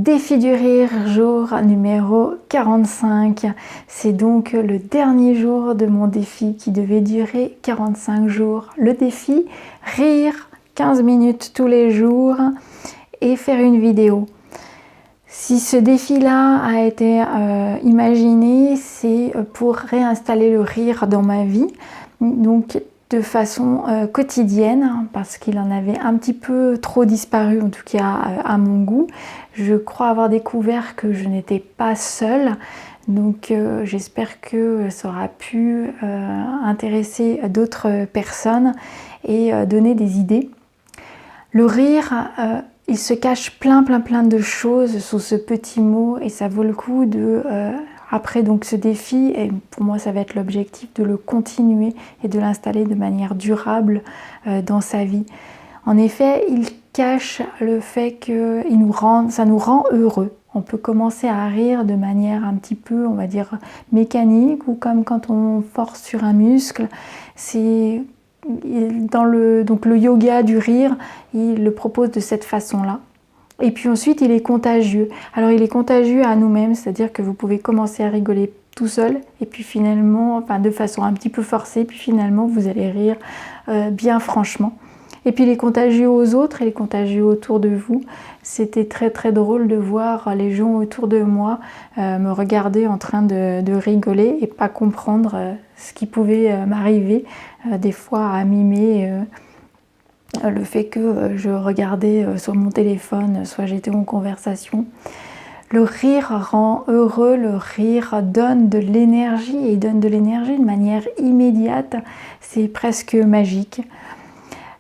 Défi du rire, jour numéro 45. C'est donc le dernier jour de mon défi qui devait durer 45 jours. Le défi, rire 15 minutes tous les jours et faire une vidéo. Si ce défi-là a été imaginé, c'est pour réinstaller le rire dans ma vie. Donc de façon quotidienne, parce qu'il en avait un petit peu trop disparu, en tout cas à mon goût. Je crois avoir découvert que je n'étais pas seule, donc j'espère que ça aura pu intéresser d'autres personnes et donner des idées. Le rire, il se cache plein de choses sous ce petit mot et ça vaut le coup de... Après donc ce défi, et pour moi ça va être l'objectif de le continuer et de l'installer de manière durable dans sa vie. En effet, il cache le fait que ça nous rend heureux. On peut commencer à rire de manière un petit peu, on va dire, mécanique, ou comme quand on force sur un muscle. C'est donc le yoga du rire, il le propose de cette façon-là. Et puis ensuite, il est contagieux. Alors, il est contagieux à nous-mêmes, c'est-à-dire que vous pouvez commencer à rigoler tout seul, et puis finalement, enfin de façon un petit peu forcée, puis finalement, vous allez rire bien franchement. Et puis, il est contagieux aux autres, il est contagieux autour de vous. C'était très drôle de voir les gens autour de moi me regarder en train de rigoler et pas comprendre ce qui pouvait m'arriver, des fois à mimer le fait que je regardais sur mon téléphone, soit j'étais en conversation. Le rire rend heureux, le rire donne de l'énergie, et il donne de l'énergie de manière immédiate, c'est presque magique.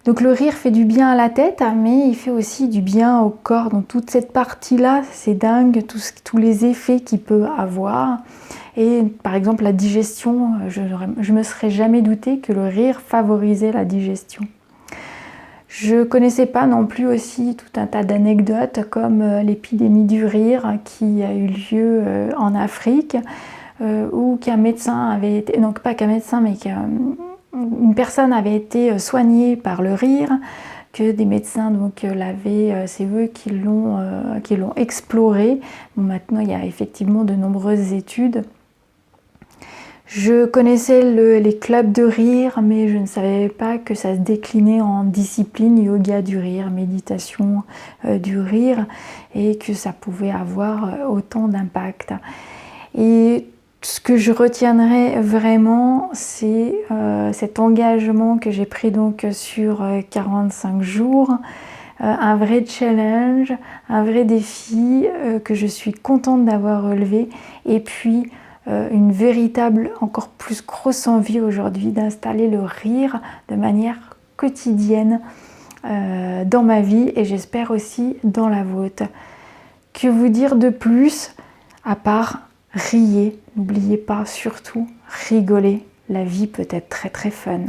Donc le rire fait du bien à la tête, mais il fait aussi du bien au corps. Donc toute cette partie-là, c'est dingue, tous les effets qu'il peut avoir. Et par exemple la digestion, je me serais jamais douté que le rire favorisait la digestion. Je connaissais pas non plus aussi tout un tas d'anecdotes comme l'épidémie du rire qui a eu lieu en Afrique, où qu'un médecin avait été, donc pas qu'un médecin, mais qu'une personne avait été soignée par le rire, que des médecins donc l'avaient, c'est eux qui l'ont exploré. Bon, maintenant il y a effectivement de nombreuses études. Je connaissais les clubs de rire, mais je ne savais pas que ça se déclinait en discipline, yoga du rire, méditation du rire, et que ça pouvait avoir autant d'impact. Et ce que je retiendrai vraiment, c'est cet engagement que j'ai pris donc sur 45 jours, un vrai challenge, un vrai défi que je suis contente d'avoir relevé, et puis une véritable, encore plus grosse envie aujourd'hui d'installer le rire de manière quotidienne dans ma vie, et j'espère aussi dans la vôtre. Que vous dire de plus à part riez, n'oubliez pas surtout rigoler, la vie peut être très fun.